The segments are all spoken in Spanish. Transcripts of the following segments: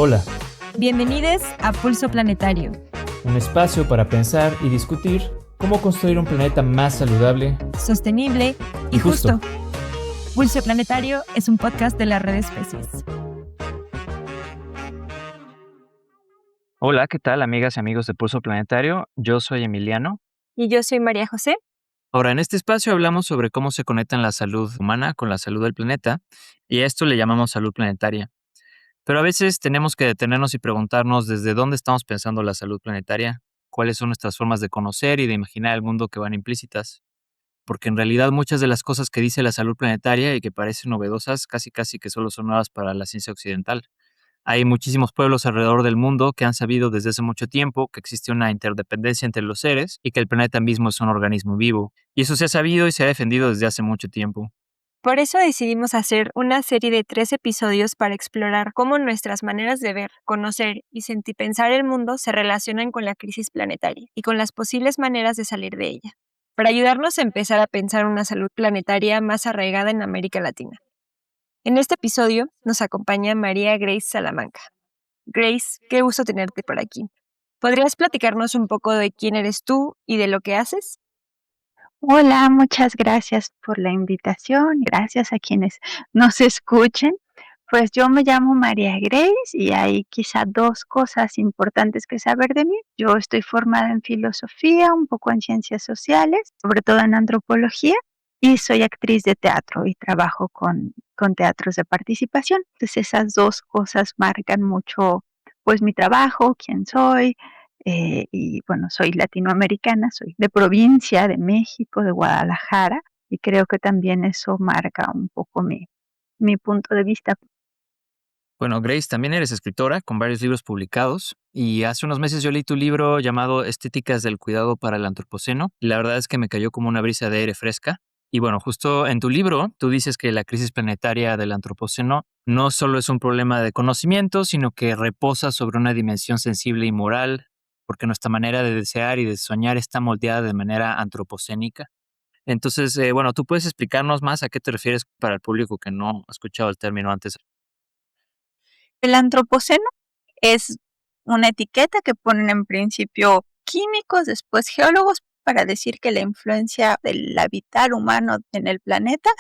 Hola, Bienvenidos a Pulso Planetario, un espacio para pensar y discutir cómo construir un planeta más saludable sostenible y justo. Pulso Planetario es un podcast de la Red Especies. Hola, ¿qué tal, amigas y amigos de Pulso Planetario? Yo soy Emiliano. Y yo soy María José. Ahora, en este espacio hablamos sobre cómo se conectan la salud humana con la salud del planeta, y a esto le llamamos salud planetaria. Pero a veces tenemos que detenernos y preguntarnos desde dónde estamos pensando la salud planetaria, cuáles son nuestras formas de conocer y de imaginar el mundo que van implícitas. Porque en realidad muchas de las cosas que dice la salud planetaria y que parecen novedosas casi que solo son nuevas para la ciencia occidental. Hay muchísimos pueblos alrededor del mundo que han sabido desde hace mucho tiempo que existe una interdependencia entre los seres y que el planeta mismo es un organismo vivo. Y eso se ha sabido y se ha defendido desde hace mucho tiempo. Por eso decidimos hacer una serie de 3 episodios para explorar cómo nuestras maneras de ver, conocer y pensar el mundo se relacionan con la crisis planetaria y con las posibles maneras de salir de ella, para ayudarnos a empezar a pensar una salud planetaria más arraigada en América Latina. En este episodio nos acompaña María Grace Salamanca. Grace, qué gusto tenerte por aquí. ¿Podrías platicarnos un poco de quién eres tú y de lo que haces? Hola, muchas gracias por la invitación, gracias a quienes nos escuchen. Pues yo me llamo María Grace y hay quizá 2 cosas importantes que saber de mí. Yo estoy formada en filosofía, un poco en ciencias sociales, sobre todo en antropología, y soy actriz de teatro y trabajo con teatros de participación. Entonces esas 2 cosas marcan mucho, pues, mi trabajo, quién soy, y bueno, soy latinoamericana, soy de provincia de México, de Guadalajara, y creo que también eso marca un poco mi punto de vista. Bueno, Grace, también eres escritora con varios libros publicados y hace unos meses yo leí tu libro llamado Estéticas del cuidado para el antropoceno y la verdad es que me cayó como una brisa de aire fresca. Y bueno, justo en tu libro tú dices que la crisis planetaria del antropoceno no solo es un problema de conocimiento, sino que reposa sobre una dimensión sensible y moral, porque nuestra manera de desear y de soñar está moldeada de manera antropocénica. Entonces, bueno, ¿tú puedes explicarnos más a qué te refieres para el público que no ha escuchado el término antes? El antropoceno es una etiqueta que ponen en principio químicos, después geólogos, para decir que la influencia del habitar humano en el planeta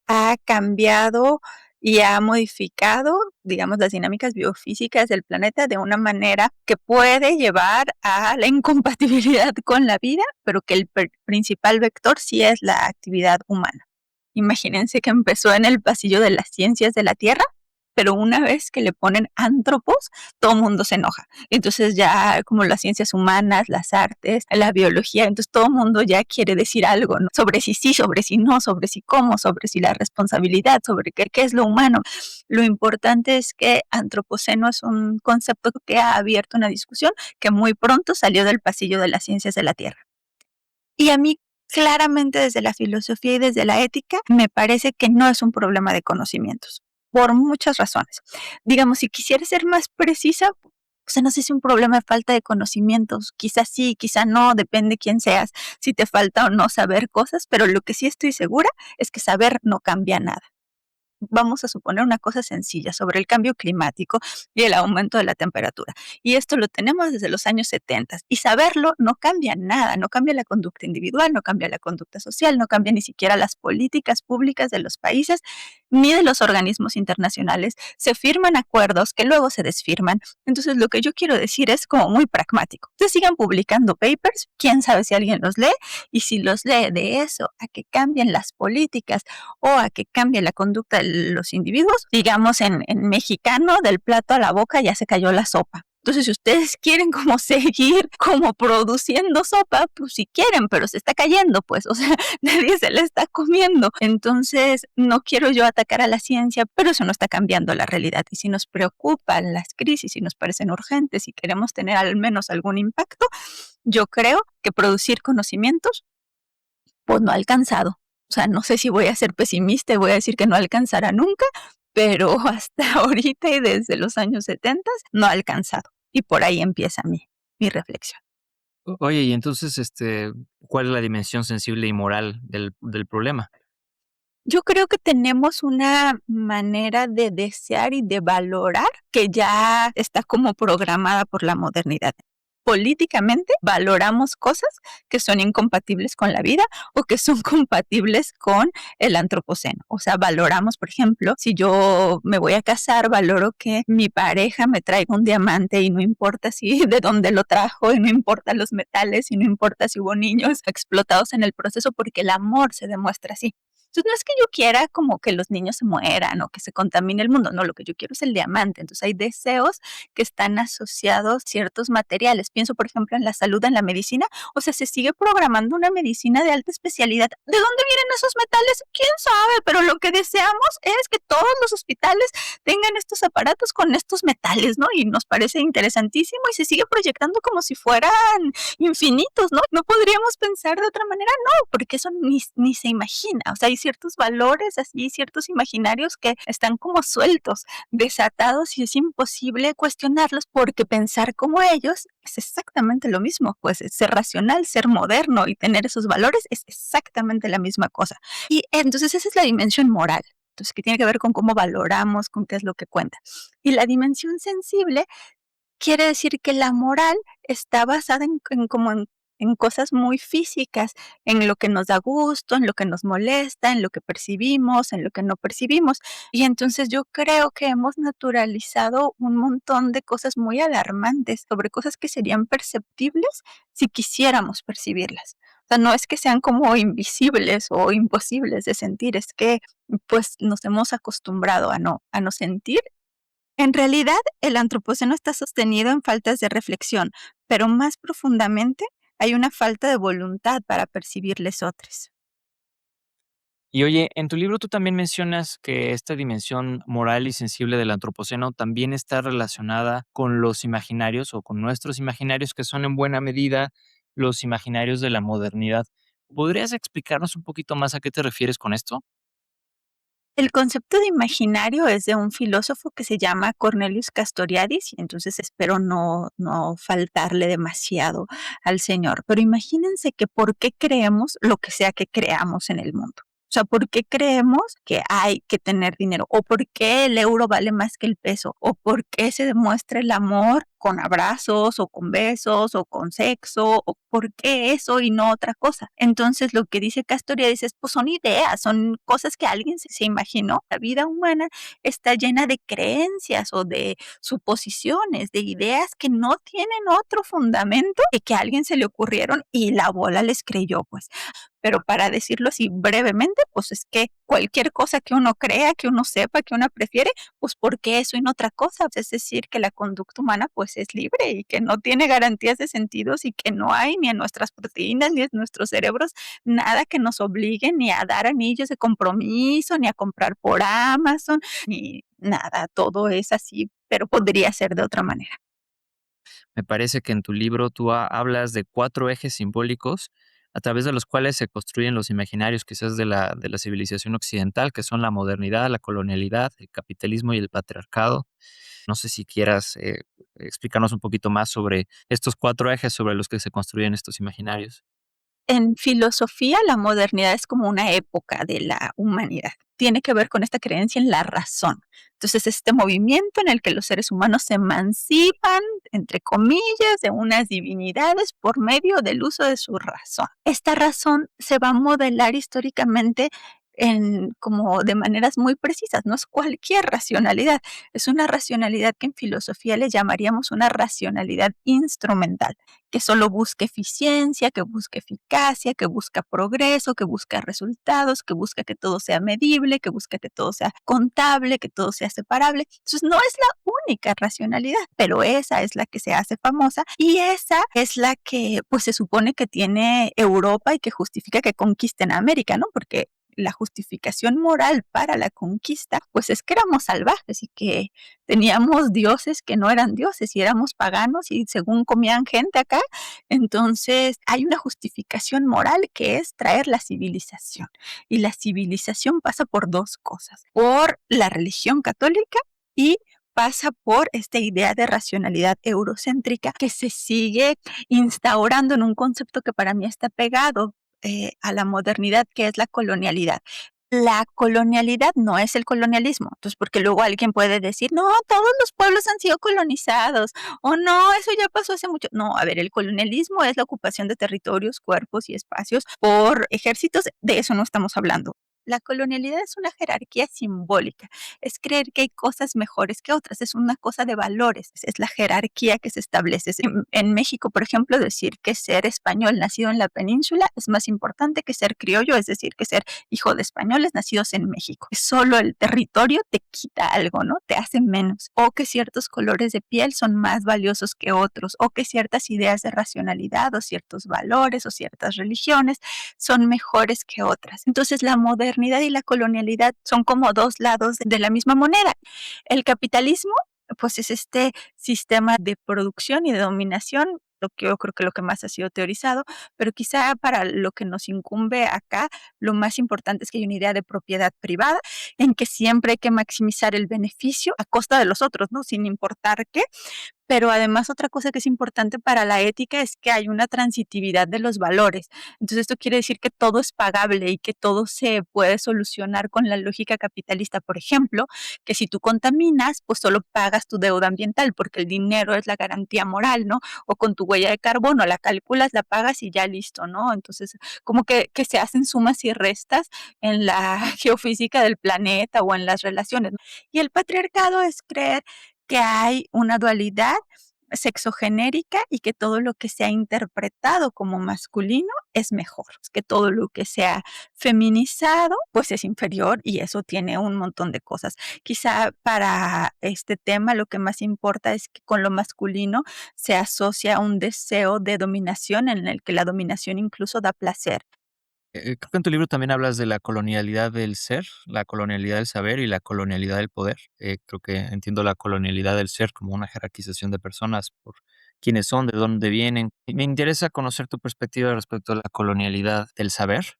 ha cambiado y ha modificado, digamos, las dinámicas biofísicas del planeta de una manera que puede llevar a la incompatibilidad con la vida, pero que el principal vector sí es la actividad humana. Imagínense que empezó en el pasillo de las ciencias de la Tierra, pero una vez que le ponen antropos, todo el mundo se enoja. Entonces ya como las ciencias humanas, las artes, la biología, entonces todo el mundo ya quiere decir algo, ¿no? Sobre si sí, sobre si no, sobre si cómo, sobre si la responsabilidad, sobre qué es lo humano. Lo importante es que antropoceno es un concepto que ha abierto una discusión que muy pronto salió del pasillo de las ciencias de la Tierra. Y a mí, claramente desde la filosofía y desde la ética, me parece que no es un problema de conocimientos, por muchas razones. Digamos, si quisiera ser más precisa, o sea, no sé si es un problema de falta de conocimientos, quizás sí, quizás no, depende quién seas, si te falta o no saber cosas, pero lo que sí estoy segura es que saber no cambia nada. Vamos a suponer una cosa sencilla sobre el cambio climático y el aumento de la temperatura. Y esto lo tenemos desde los años 70 y saberlo no cambia nada, no cambia la conducta individual, no cambia la conducta social, no cambia ni siquiera las políticas públicas de los países ni de los organismos internacionales. Se firman acuerdos que luego se desfirman. Entonces lo que yo quiero decir es como muy pragmático. Ustedes sigan publicando papers, quién sabe si alguien los lee, y si los lee de eso a que cambien las políticas o a que cambie la conducta de los individuos, digamos en mexicano, del plato a la boca ya se cayó la sopa. Entonces, si ustedes quieren como seguir como produciendo sopa, pues si quieren, pero se está cayendo, pues, o sea, nadie se la está comiendo. Entonces, no quiero yo atacar a la ciencia, pero eso no está cambiando la realidad. Y si nos preocupan las crisis y nos parecen urgentes y queremos tener al menos algún impacto, yo creo que producir conocimientos, pues no ha alcanzado. O sea, no sé si voy a ser pesimista y voy a decir que no alcanzará nunca, pero hasta ahorita y desde los años 70 no ha alcanzado. Y por ahí empieza mi reflexión. Oye, y entonces, ¿cuál es la dimensión sensible y moral del problema? Yo creo que tenemos una manera de desear y de valorar que ya está como programada por la modernidad. Políticamente valoramos cosas que son incompatibles con la vida o que son compatibles con el antropoceno. O sea, valoramos, por ejemplo, si yo me voy a casar, valoro que mi pareja me traiga un diamante y no importa si de dónde lo trajo, y no importa los metales, y no importa si hubo niños explotados en el proceso, porque el amor se demuestra así. Entonces, no es que yo quiera como que los niños se mueran o que se contamine el mundo, no, lo que yo quiero es el diamante. Entonces, hay deseos que están asociados a ciertos materiales. Pienso, por ejemplo, en la salud, en la medicina, o sea, se sigue programando una medicina de alta especialidad. ¿De dónde vienen esos metales? ¿Quién sabe? Pero lo que deseamos es que todos los hospitales tengan estos aparatos con estos metales, ¿no? Y nos parece interesantísimo y se sigue proyectando como si fueran infinitos, ¿no? No podríamos pensar de otra manera, no, porque eso ni se imagina. O sea, hay ciertos valores así, ciertos imaginarios que están como sueltos, desatados, y es imposible cuestionarlos porque pensar como ellos es exactamente lo mismo. Pues ser racional, ser moderno y tener esos valores es exactamente la misma cosa. Y entonces esa es la dimensión moral. Entonces, que tiene que ver con cómo valoramos, con qué es lo que cuenta. Y la dimensión sensible quiere decir que la moral está basada en cosas muy físicas, en lo que nos da gusto, en lo que nos molesta, en lo que percibimos, en lo que no percibimos. Y entonces yo creo que hemos naturalizado un montón de cosas muy alarmantes sobre cosas que serían perceptibles si quisiéramos percibirlas. O sea, no es que sean como invisibles o imposibles de sentir, es que pues nos hemos acostumbrado a no sentir. En realidad, el antropoceno está sostenido en faltas de reflexión, pero más profundamente hay una falta de voluntad para percibir lesotres. Y oye, en tu libro tú también mencionas que esta dimensión moral y sensible del antropoceno también está relacionada con los imaginarios o con nuestros imaginarios, que son en buena medida los imaginarios de la modernidad. ¿Podrías explicarnos un poquito más a qué te refieres con esto? El concepto de imaginario es de un filósofo que se llama Cornelius Castoriadis, y entonces espero no faltarle demasiado al señor. Pero imagínense que por qué creemos lo que sea que creamos en el mundo. O sea, ¿por qué creemos que hay que tener dinero? ¿O por qué el euro vale más que el peso? ¿O por qué se demuestra el amor con abrazos o con besos o con sexo? ¿O por qué eso y no otra cosa? Entonces, lo que dice Castoriadis es, pues son ideas, son cosas que alguien se imaginó. La vida humana está llena de creencias o de suposiciones, de ideas que no tienen otro fundamento que a alguien se le ocurrieron y la bola les creyó, pues. Pero para decirlo así brevemente, pues es que cualquier cosa que uno crea, que uno sepa, que uno prefiere, pues ¿por qué eso y no otra cosa? Es decir, que la conducta humana pues es libre y que no tiene garantías de sentidos y que no hay ni en nuestras proteínas ni en nuestros cerebros nada que nos obligue ni a dar anillos de compromiso, ni a comprar por Amazon, ni nada. Todo es así, pero podría ser de otra manera. Me parece que en tu libro tú hablas de 4 ejes simbólicos a través de los cuales se construyen los imaginarios quizás de la civilización occidental, que son la modernidad, la colonialidad, el capitalismo y el patriarcado. No sé si quieras explicarnos un poquito más sobre estos 4 ejes sobre los que se construyen estos imaginarios. En filosofía, la modernidad es como una época de la humanidad. Tiene que ver con esta creencia en la razón. Entonces, este movimiento en el que los seres humanos se emancipan, entre comillas, de unas divinidades por medio del uso de su razón. Esta razón se va a modelar históricamente como de maneras muy precisas. No es cualquier racionalidad, es una racionalidad que en filosofía le llamaríamos una racionalidad instrumental, que solo busca eficiencia, que busca eficacia, que busca progreso, que busca resultados, que busca que todo sea medible, que busca que todo sea contable, que todo sea separable. Entonces no es la única racionalidad, pero esa es la que se hace famosa y esa es la que pues se supone que tiene Europa y que justifica que conquisten a América, ¿no? Porque la justificación moral para la conquista, pues es que éramos salvajes y que teníamos dioses que no eran dioses y éramos paganos y según comían gente acá, entonces hay una justificación moral que es traer la civilización. Y la civilización pasa por dos cosas, por la religión católica y pasa por esta idea de racionalidad eurocéntrica que se sigue instaurando en un concepto que para mí está pegado a la modernidad, que es la colonialidad. La colonialidad no es el colonialismo. Entonces, porque luego alguien puede decir, no, todos los pueblos han sido colonizados, o no, eso ya pasó hace mucho. No, a ver, el colonialismo es la ocupación de territorios, cuerpos y espacios por ejércitos. De eso no estamos hablando. La colonialidad es una jerarquía simbólica, es creer que hay cosas mejores que otras, es una cosa de valores, es la jerarquía que se establece. En México, por ejemplo, decir que ser español nacido en la península es más importante que ser criollo, es decir, que ser hijo de españoles nacidos en México. Solo el territorio te quita algo, ¿no? Te hace menos. O que ciertos colores de piel son más valiosos que otros, o que ciertas ideas de racionalidad o ciertos valores o ciertas religiones son mejores que otras. Entonces, la modernidad y la colonialidad son como dos lados de la misma moneda. El capitalismo, pues, es este sistema de producción y de dominación, lo que yo creo que lo que más ha sido teorizado, pero quizá para lo que nos incumbe acá, lo más importante es que hay una idea de propiedad privada, en que siempre hay que maximizar el beneficio a costa de los otros, ¿no? Sin importar qué. Pero además otra cosa que es importante para la ética es que hay una transitividad de los valores. Entonces esto quiere decir que todo es pagable y que todo se puede solucionar con la lógica capitalista. Por ejemplo, que si tú contaminas, pues solo pagas tu deuda ambiental porque el dinero es la garantía moral, ¿no? O con tu huella de carbono, la calculas, la pagas y ya listo, ¿no? Entonces como que se hacen sumas y restas en la geofísica del planeta o en las relaciones. Y el patriarcado es creer que hay una dualidad sexogenérica y que todo lo que sea interpretado como masculino es mejor, que todo lo que sea feminizado pues es inferior y eso tiene un montón de cosas. Quizá para este tema lo que más importa es que con lo masculino se asocia un deseo de dominación en el que la dominación incluso da placer. Creo que en tu libro también hablas de la colonialidad del ser, la colonialidad del saber y la colonialidad del poder. Creo que entiendo la colonialidad del ser como una jerarquización de personas por quiénes son, de dónde vienen. Y me interesa conocer tu perspectiva respecto a la colonialidad del saber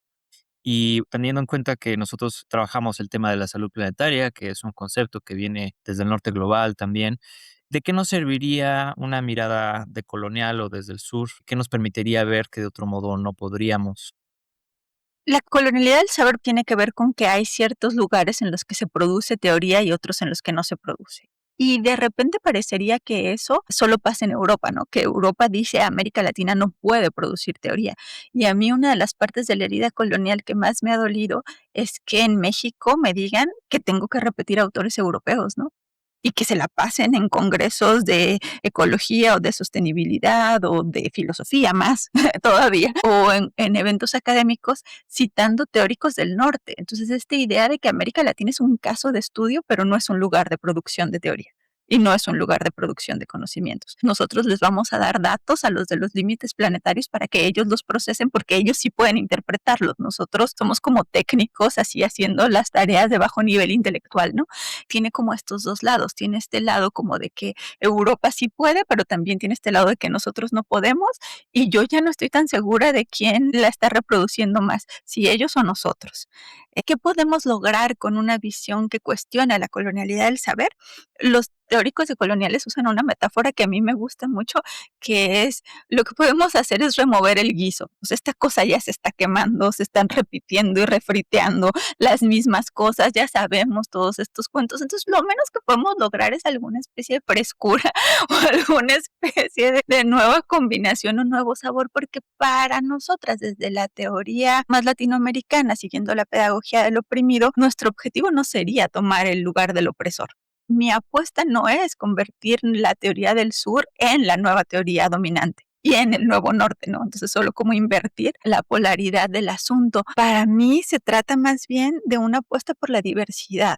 y teniendo en cuenta que nosotros trabajamos el tema de la salud planetaria, que es un concepto que viene desde el norte global también. ¿De qué nos serviría una mirada decolonial o desde el sur? ¿Qué nos permitiría ver que de otro modo no podríamos? La colonialidad del saber tiene que ver con que hay ciertos lugares en los que se produce teoría y otros en los que no se produce. Y de repente parecería que eso solo pasa en Europa, ¿no? Que Europa dice América Latina no puede producir teoría. Y a mí una de las partes de la herida colonial que más me ha dolido es que en México me digan que tengo que repetir autores europeos, ¿no? Y que se la pasen en congresos de ecología o de sostenibilidad o de filosofía más todavía, o en eventos académicos citando teóricos del norte. Entonces, esta idea de que América Latina es un caso de estudio, pero no es un lugar de producción de teoría. Y no es un lugar de producción de conocimientos. Nosotros les vamos a dar datos a los de los límites planetarios para que ellos los procesen porque ellos sí pueden interpretarlos. Nosotros somos como técnicos así haciendo las tareas de bajo nivel intelectual, ¿no? Tiene como estos dos lados. Tiene este lado como de que Europa sí puede, pero también tiene este lado de que nosotros no podemos y yo ya no estoy tan segura de quién la está reproduciendo más, si ellos o nosotros. ¿Qué podemos lograr con una visión que cuestiona la colonialidad del saber? Los teóricos decoloniales usan una metáfora que a mí me gusta mucho, que es lo que podemos hacer es remover el guiso. O sea, esta cosa ya se está quemando, se están repitiendo y refriteando las mismas cosas, ya sabemos todos estos cuentos. Entonces, lo menos que podemos lograr es alguna especie de frescura o alguna especie de nueva combinación, un nuevo sabor, porque para nosotras, desde la teoría más latinoamericana, siguiendo la pedagogía del oprimido, nuestro objetivo no sería tomar el lugar del opresor. Mi apuesta no es convertir la teoría del sur en la nueva teoría dominante y en el nuevo norte, ¿no? Entonces, solo como invertir la polaridad del asunto. Para mí se trata más bien de una apuesta por la diversidad.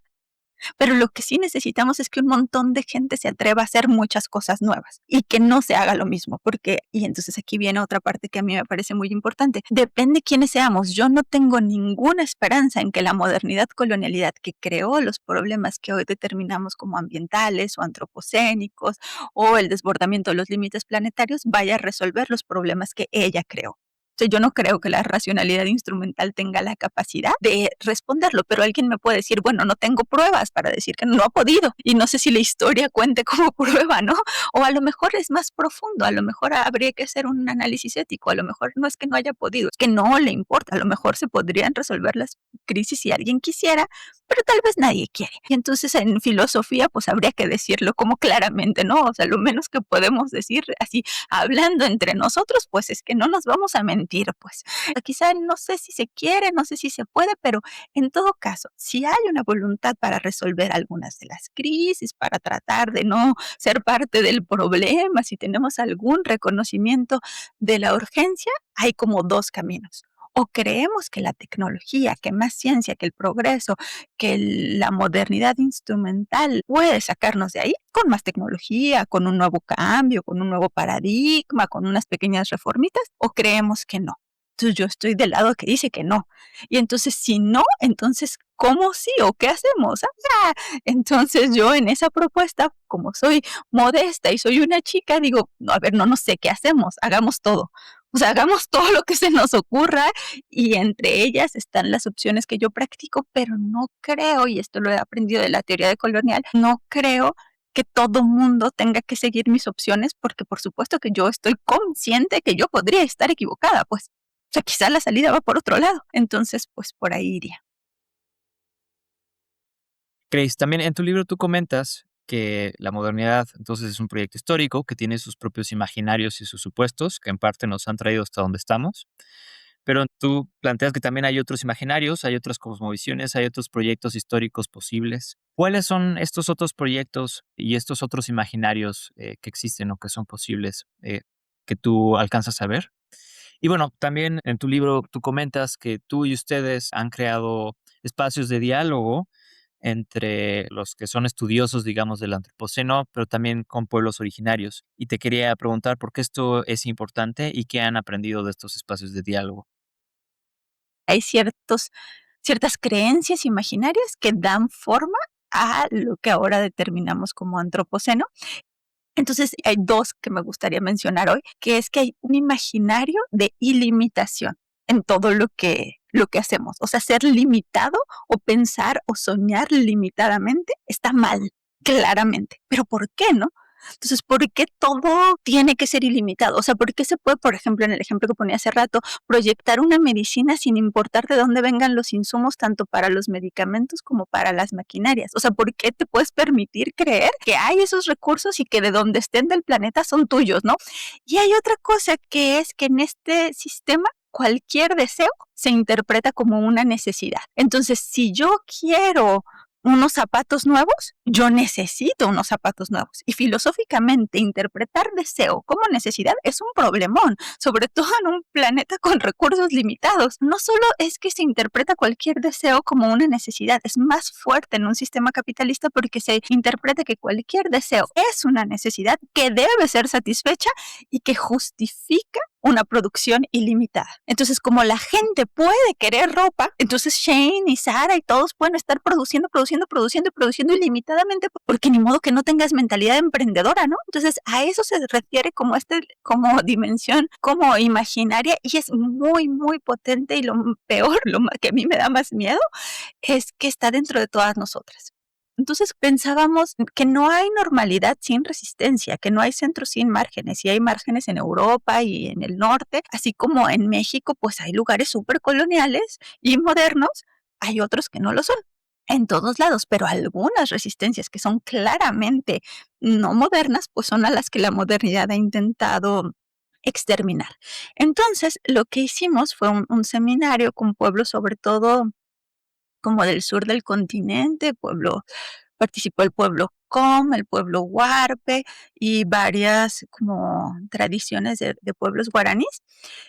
Pero lo que sí necesitamos es que un montón de gente se atreva a hacer muchas cosas nuevas y que no se haga lo mismo, porque, y entonces aquí viene otra parte que a mí me parece muy importante, depende quiénes seamos. Yo no tengo ninguna esperanza en que la modernidad colonialidad que creó los problemas que hoy determinamos como ambientales o antropocénicos o el desbordamiento de los límites planetarios vaya a resolver los problemas que ella creó. sea, yo no creo que la racionalidad instrumental tenga la capacidad de responderlo, pero alguien me puede decir, bueno, no tengo pruebas para decir que no ha podido y no sé si la historia cuente como prueba, ¿no? O a lo mejor es más profundo, a lo mejor habría que hacer un análisis ético, a lo mejor no es que no haya podido, es que no le importa, a lo mejor se podrían resolver las crisis si alguien quisiera, pero tal vez nadie quiere. Y entonces en filosofía pues habría que decirlo como claramente, ¿no? O sea, lo menos que podemos decir así, hablando entre nosotros, pues es que no nos vamos a mentir, pues. Quizá no sé si se quiere, no sé si se puede, pero en todo caso, si hay una voluntad para resolver algunas de las crisis, para tratar de no ser parte del problema, si tenemos algún reconocimiento de la urgencia, hay como dos caminos. O creemos que la tecnología, que más ciencia, que el progreso, que la modernidad instrumental puede sacarnos de ahí con más tecnología, con un nuevo cambio, con un nuevo paradigma, con unas pequeñas reformitas, o creemos que no. Entonces yo estoy del lado que dice que no. Y entonces si no, entonces ¿cómo sí o qué hacemos? Entonces yo en esa propuesta, como soy modesta y soy una chica, digo, no, a ver, no sé qué hacemos, hagamos todo. O sea, hagamos todo lo que se nos ocurra y entre ellas están las opciones que yo practico, pero no creo, y esto lo he aprendido de la teoría decolonial, no creo que todo mundo tenga que seguir mis opciones porque por supuesto que yo estoy consciente que yo podría estar equivocada, pues. O sea, quizá la salida va por otro lado. Entonces, pues por ahí iría. Grace, también en tu libro tú comentas que la modernidad entonces es un proyecto histórico que tiene sus propios imaginarios y sus supuestos que en parte nos han traído hasta donde estamos, pero tú planteas que también hay otros imaginarios, hay otras cosmovisiones, hay otros proyectos históricos posibles. ¿Cuáles son estos otros proyectos y estos otros imaginarios que existen o que son posibles que tú alcanzas a ver? Y bueno, también en tu libro tú comentas que tú y ustedes han creado espacios de diálogo entre los que son estudiosos, digamos, del antropoceno, pero también con pueblos originarios. Y te quería preguntar por qué esto es importante y qué han aprendido de estos espacios de diálogo. Hay ciertas creencias imaginarias que dan forma a lo que ahora determinamos como antropoceno. Entonces, hay dos que me gustaría mencionar hoy, que es que hay un imaginario de ilimitación en todo lo que hacemos. O sea, ser limitado o pensar o soñar limitadamente está mal, claramente. Pero ¿por qué no? Entonces, ¿por qué todo tiene que ser ilimitado? O sea, ¿por qué se puede, por ejemplo, en el ejemplo que ponía hace rato, proyectar una medicina sin importar de dónde vengan los insumos, tanto para los medicamentos como para las maquinarias? O sea, ¿por qué te puedes permitir creer que hay esos recursos y que de donde estén del planeta son tuyos, ¿no? Y hay otra cosa que es que en este sistema cualquier deseo se interpreta como una necesidad. Entonces, si yo quiero unos zapatos nuevos, yo necesito unos zapatos nuevos. Y filosóficamente, interpretar deseo como necesidad es un problemón, sobre todo en un planeta con recursos limitados. No solo es que se interpreta cualquier deseo como una necesidad, es más fuerte en un sistema capitalista porque se interpreta que cualquier deseo es una necesidad que debe ser satisfecha y que justifica una producción ilimitada. Entonces, como la gente puede querer ropa, entonces Shane y Sara y todos pueden estar produciendo ilimitadamente, porque ni modo que no tengas mentalidad emprendedora, ¿no? Entonces, a eso se refiere como dimensión, como imaginaria, y es muy, muy potente, y lo peor, lo que a mí me da más miedo, es que está dentro de todas nosotras. Entonces pensábamos que no hay normalidad sin resistencia, que no hay centros sin márgenes, y hay márgenes en Europa y en el norte, así como en México, pues hay lugares súper coloniales y modernos, hay otros que no lo son. En todos lados, pero algunas resistencias que son claramente no modernas, pues son a las que la modernidad ha intentado exterminar. Entonces, lo que hicimos fue un seminario con pueblos, sobre todo como del sur del continente, participó el pueblo Com, el pueblo Huarpe y varias como tradiciones de pueblos guaraníes.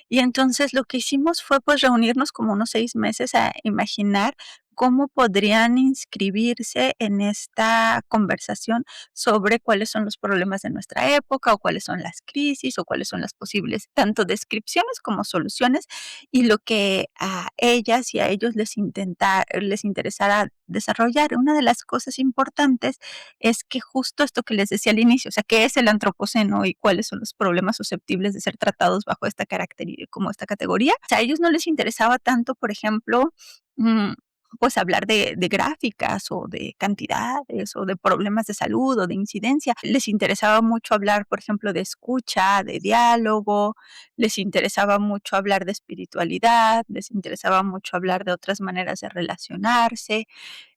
Y entonces lo que hicimos fue pues reunirnos como unos 6 meses a imaginar cómo podrían inscribirse en esta conversación sobre cuáles son los problemas de nuestra época o cuáles son las crisis o cuáles son las posibles tanto descripciones como soluciones y lo que a ellas y a ellos les interesara desarrollar. Una de las cosas importantes es que justo esto que les decía al inicio, o sea, ¿qué es el antropoceno y cuáles son los problemas susceptibles de ser tratados bajo esta como esta categoría? O sea, a ellos no les interesaba tanto, por ejemplo, pues hablar de gráficas o de cantidades o de problemas de salud o de incidencia. Les interesaba mucho hablar, por ejemplo, de escucha, de diálogo, les interesaba mucho hablar de espiritualidad, les interesaba mucho hablar de otras maneras de relacionarse.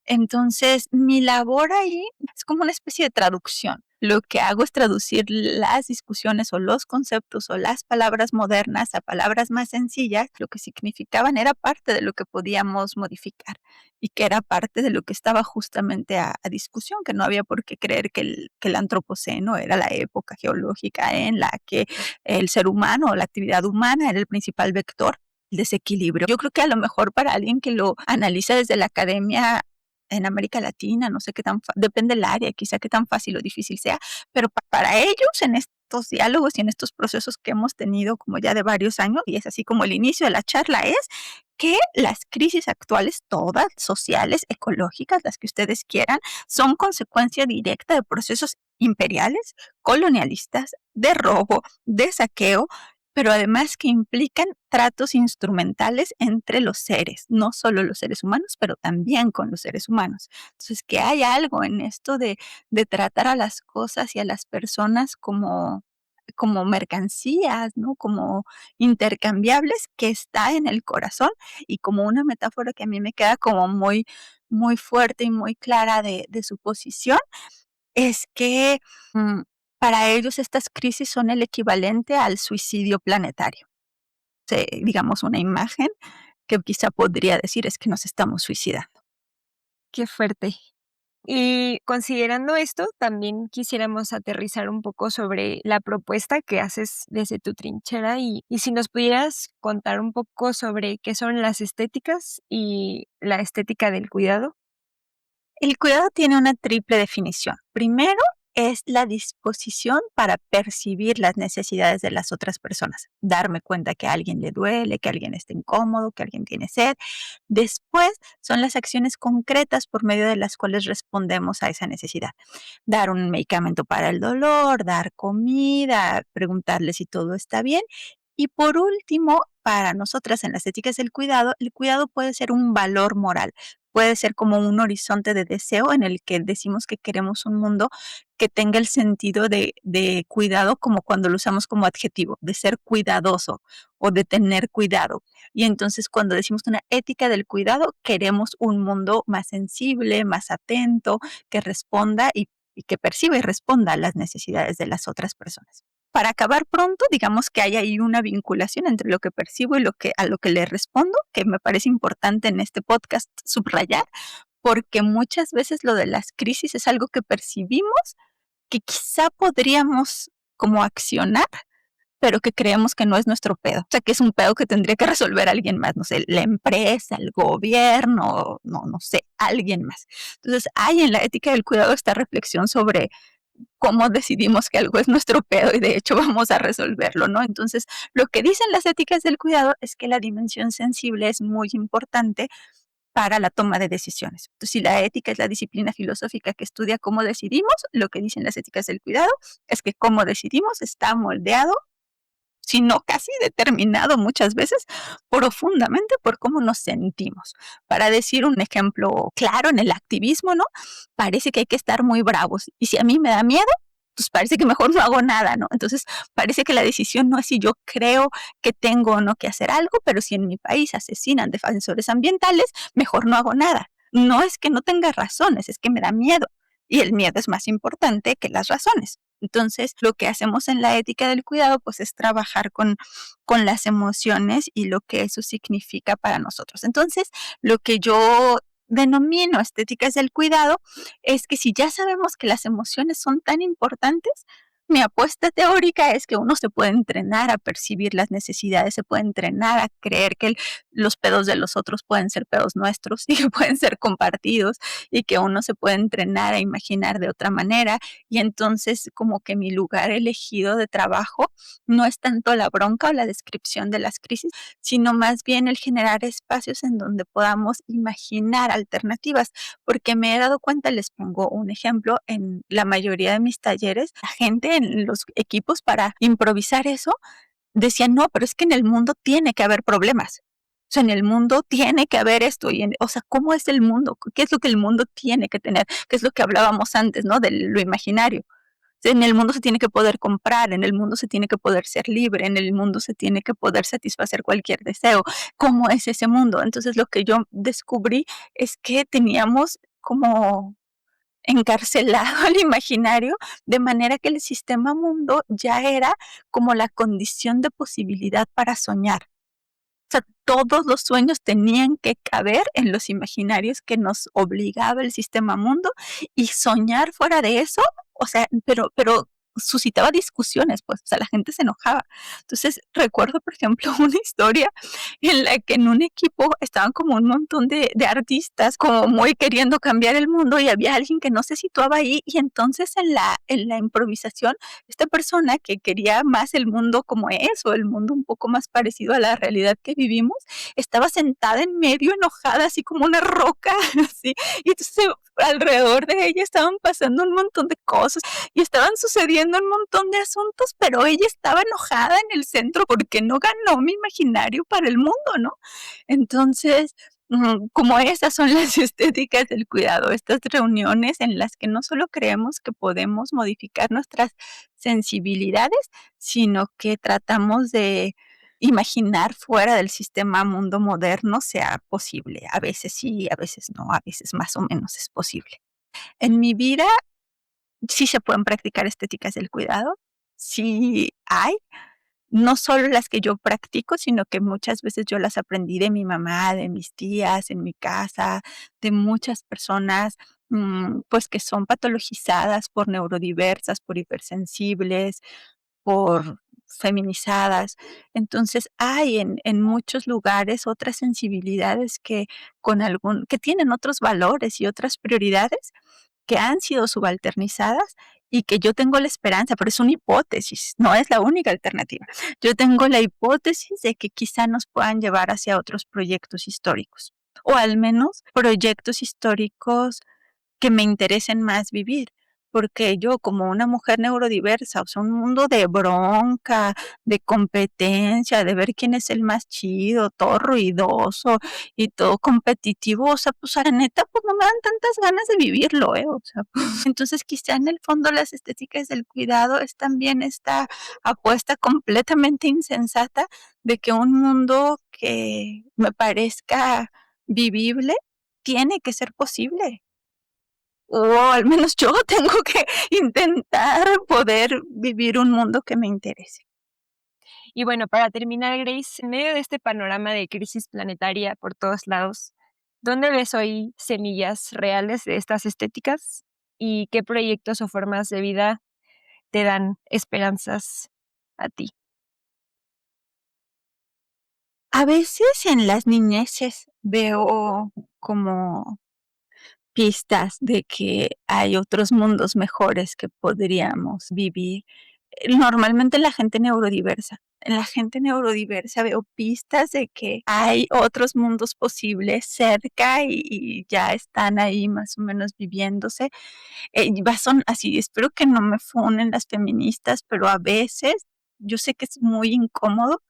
Entonces, mi labor ahí es como una especie de traducción. Lo que hago es traducir las discusiones o los conceptos o las palabras modernas a palabras más sencillas. Lo que significaban era parte de lo que podíamos modificar y que era parte de lo que estaba justamente a discusión, que no había por qué creer que el antropoceno era la época geológica en la que el ser humano o la actividad humana era el principal vector del desequilibrio. Yo creo que a lo mejor para alguien que lo analiza desde la academia en América Latina, no sé qué depende del área, quizá qué tan fácil o difícil sea, pero para ellos en estos diálogos y en estos procesos que hemos tenido como ya de varios años, y es así como el inicio de la charla, es que las crisis actuales, todas sociales, ecológicas, las que ustedes quieran, son consecuencia directa de procesos imperiales, colonialistas, de robo, de saqueo, pero además que implican tratos instrumentales entre los seres, no solo los seres humanos, pero también con los seres humanos. Entonces, que hay algo en esto de tratar a las cosas y a las personas como mercancías, ¿no? Como intercambiables que está en el corazón y como una metáfora que a mí me queda como muy, muy fuerte y muy clara de su posición, es que para ellos estas crisis son el equivalente al suicidio planetario. Digamos, una imagen que quizá podría decir es que nos estamos suicidando. Qué fuerte. Y considerando esto, también quisiéramos aterrizar un poco sobre la propuesta que haces desde tu trinchera y si nos pudieras contar un poco sobre qué son las estéticas y la estética del cuidado. El cuidado tiene una triple definición. Primero, es la disposición para percibir las necesidades de las otras personas, darme cuenta que a alguien le duele, que alguien está incómodo, que alguien tiene sed. Después son las acciones concretas por medio de las cuales respondemos a esa necesidad. Dar un medicamento para el dolor, dar comida, preguntarle si todo está bien. Y por último, para nosotras en las éticas del cuidado, el cuidado puede ser un valor moral. Puede ser como un horizonte de deseo en el que decimos que queremos un mundo que tenga el sentido de cuidado como cuando lo usamos como adjetivo, de ser cuidadoso o de tener cuidado. Y entonces cuando decimos una ética del cuidado, queremos un mundo más sensible, más atento, que responda y que perciba y responda a las necesidades de las otras personas. Para acabar pronto, digamos que hay ahí una vinculación entre lo que percibo y a lo que le respondo, que me parece importante en este podcast subrayar, porque muchas veces lo de las crisis es algo que percibimos, que quizá podríamos como accionar, pero que creemos que no es nuestro pedo. O sea, que es un pedo que tendría que resolver alguien más, no sé, la empresa, el gobierno, no sé, alguien más. Entonces, hay en la ética del cuidado esta reflexión sobre cómo decidimos que algo es nuestro pedo y de hecho vamos a resolverlo, ¿no? Entonces, lo que dicen las éticas del cuidado es que la dimensión sensible es muy importante para la toma de decisiones. Entonces, si la ética es la disciplina filosófica que estudia cómo decidimos, lo que dicen las éticas del cuidado es que cómo decidimos está moldeado, sino casi determinado muchas veces profundamente por cómo nos sentimos. Para decir un ejemplo claro, en el activismo, ¿no? Parece que hay que estar muy bravos. Y si a mí me da miedo, pues parece que mejor no hago nada, ¿no? Entonces, parece que la decisión no es si yo creo que tengo o no que hacer algo, pero si en mi país asesinan defensores ambientales, mejor no hago nada. No es que no tenga razones, es que me da miedo. Y el miedo es más importante que las razones. Entonces, lo que hacemos en la ética del cuidado, pues es trabajar con las emociones y lo que eso significa para nosotros. Entonces, lo que yo denomino estéticas del cuidado es que si ya sabemos que las emociones son tan importantes, Mi apuesta teórica es que uno se puede entrenar a percibir las necesidades, se puede entrenar a creer que los pedos de los otros pueden ser pedos nuestros y que pueden ser compartidos y que uno se puede entrenar a imaginar de otra manera. Y entonces como que mi lugar elegido de trabajo no es tanto la bronca o la descripción de las crisis, sino más bien el generar espacios en donde podamos imaginar alternativas, porque me he dado cuenta, les pongo un ejemplo, en la mayoría de mis talleres, la gente en los equipos para improvisar eso decía, no, pero es que en el mundo tiene que haber problemas. O sea, en el mundo tiene que haber esto. O sea, ¿cómo es el mundo? ¿Qué es lo que el mundo tiene que tener? ¿Qué es lo que hablábamos antes, ¿no? De lo imaginario. En el mundo se tiene que poder comprar, en el mundo se tiene que poder ser libre, en el mundo se tiene que poder satisfacer cualquier deseo. ¿Cómo es ese mundo? Entonces lo que yo descubrí es que teníamos como encarcelado al imaginario, de manera que el sistema mundo ya era como la condición de posibilidad para soñar. O sea, todos los sueños tenían que caber en los imaginarios que nos obligaba el sistema mundo, y soñar fuera de eso, o sea, pero suscitaba discusiones, pues, o sea, la gente se enojaba. Entonces, recuerdo, por ejemplo, una historia en la que en un equipo estaban como un montón de artistas, como muy queriendo cambiar el mundo, y había alguien que no se situaba ahí, y entonces en la improvisación, esta persona que quería más el mundo como es, o el mundo un poco más parecido a la realidad que vivimos, estaba sentada en medio, enojada, así como una roca, así, y entonces alrededor de ella estaban pasando un montón de cosas, y estaban sucediendo un montón de asuntos, pero ella estaba enojada en el centro porque no ganó mi imaginario para el mundo, ¿no? Entonces, como esas son las estéticas del cuidado, estas reuniones en las que no solo creemos que podemos modificar nuestras sensibilidades, sino que tratamos de imaginar fuera del sistema mundo moderno sea posible. A veces sí, a veces no, a veces más o menos es posible. En mi vida sí se pueden practicar estéticas del cuidado, sí hay, no solo las que yo practico, sino que muchas veces yo las aprendí de mi mamá, de mis tías, en mi casa, de muchas personas, pues que son patologizadas por neurodiversas, por hipersensibles, por feminizadas. Entonces hay en muchos lugares otras sensibilidades que tienen otros valores y otras prioridades que han sido subalternizadas, y que yo tengo la esperanza, pero es una hipótesis, no es la única alternativa. Yo tengo la hipótesis de que quizá nos puedan llevar hacia otros proyectos históricos, o al menos proyectos históricos que me interesen más vivir, porque yo, como una mujer neurodiversa, o sea, un mundo de bronca, de competencia, de ver quién es el más chido, todo ruidoso y todo competitivo, o sea, pues a la neta, pues no me dan tantas ganas de vivirlo, o sea, entonces quizá en el fondo las estéticas del cuidado es también esta apuesta completamente insensata de que un mundo que me parezca vivible tiene que ser posible. O al menos yo tengo que intentar poder vivir un mundo que me interese. Y bueno, para terminar, Grace, en medio de este panorama de crisis planetaria por todos lados, ¿dónde ves hoy semillas reales de estas estéticas? ¿Y qué proyectos o formas de vida te dan esperanzas a ti? A veces en las niñeces veo como pistas de que hay otros mundos mejores que podríamos vivir. Normalmente en la gente neurodiversa veo pistas de que hay otros mundos posibles cerca, y ya están ahí más o menos viviéndose. Son así, espero que no me funen las feministas, pero a veces, yo sé que es muy incómodo,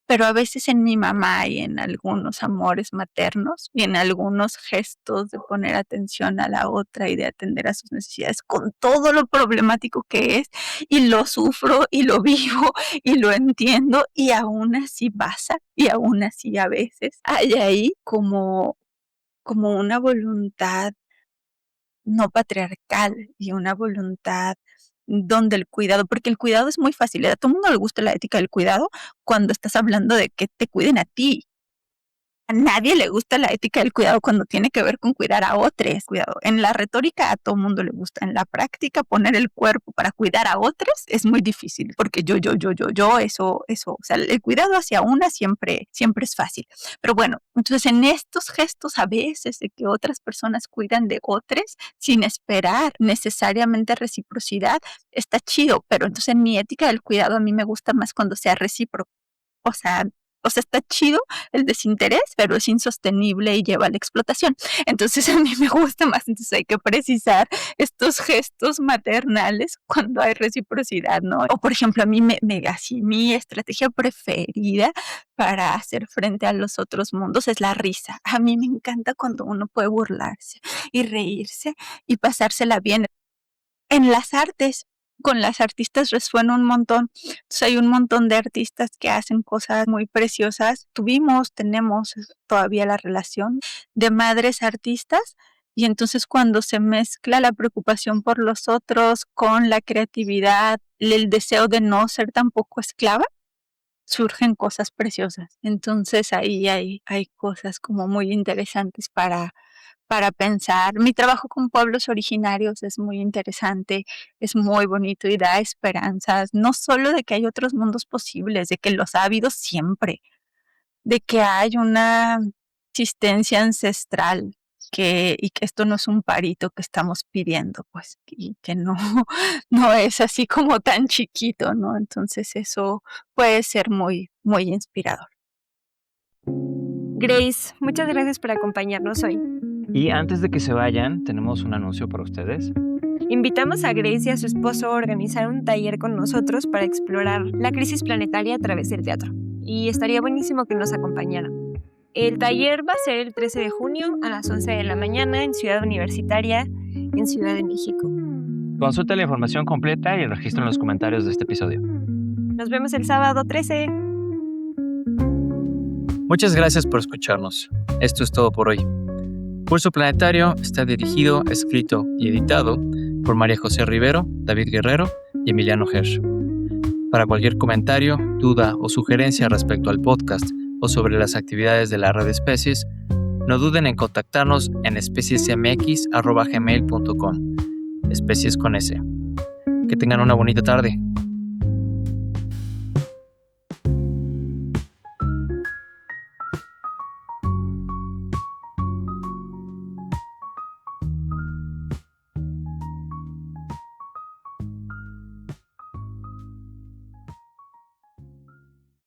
pero a veces en mi mamá y en algunos amores maternos y en algunos gestos de poner atención a la otra y de atender a sus necesidades, con todo lo problemático que es, y lo sufro y lo vivo y lo entiendo, y aún así pasa, y aún así a veces hay ahí como una voluntad no patriarcal y una voluntad donde el cuidado, porque el cuidado es muy fácil, a todo el mundo le gusta la ética del cuidado cuando estás hablando de que te cuiden a ti. A nadie le gusta la ética del cuidado cuando tiene que ver con cuidar a otros. Cuidado. En la retórica a todo mundo le gusta. En la práctica, poner el cuerpo para cuidar a otros es muy difícil. Porque yo, eso. O sea, el cuidado hacia una siempre es fácil. Pero bueno, entonces en estos gestos a veces de que otras personas cuidan de otros sin esperar necesariamente reciprocidad, está chido. Pero entonces en mi ética del cuidado a mí me gusta más cuando sea recíproco. O sea, está chido el desinterés, pero es insostenible y lleva a la explotación. Entonces a mí me gusta más. Entonces hay que precisar estos gestos maternales cuando hay reciprocidad, ¿no? O por ejemplo, a mí así, mi estrategia preferida para hacer frente a los otros mundos es la risa. A mí me encanta cuando uno puede burlarse y reírse y pasársela bien. En las artes, con las artistas resuena un montón. Entonces hay un montón de artistas que hacen cosas muy preciosas. Tenemos todavía la relación de madres artistas, y entonces cuando se mezcla la preocupación por los otros con la creatividad, el deseo de no ser tampoco esclava, surgen cosas preciosas. Entonces ahí hay cosas como muy interesantes para pensar. Mi trabajo con pueblos originarios es muy interesante, es muy bonito y da esperanzas, no solo de que hay otros mundos posibles, de que los ha habido siempre, de que hay una existencia ancestral, y que esto no es un parito que estamos pidiendo, pues, y que no es así como tan chiquito, ¿no? Entonces eso puede ser muy, muy inspirador. Grace, muchas gracias por acompañarnos hoy. Y antes de que se vayan, tenemos un anuncio para ustedes. Invitamos a Grace y a su esposo a organizar un taller con nosotros para explorar la crisis planetaria a través del teatro. Y estaría buenísimo que nos acompañaran. El taller va a ser el 13 de junio a las 11 de la mañana en Ciudad Universitaria, en Ciudad de México. Consulta la información completa y el registro en los comentarios de este episodio. Nos vemos el sábado 13. Muchas gracias por escucharnos. Esto es todo por hoy. Pulso Planetario está dirigido, escrito y editado por María José Rivero, David Guerrero y Emiliano Hersch. Para cualquier comentario, duda o sugerencia respecto al podcast o sobre las actividades de la red de especies, no duden en contactarnos en especiesmx@gmail.com. Especies con S. Que tengan una bonita tarde.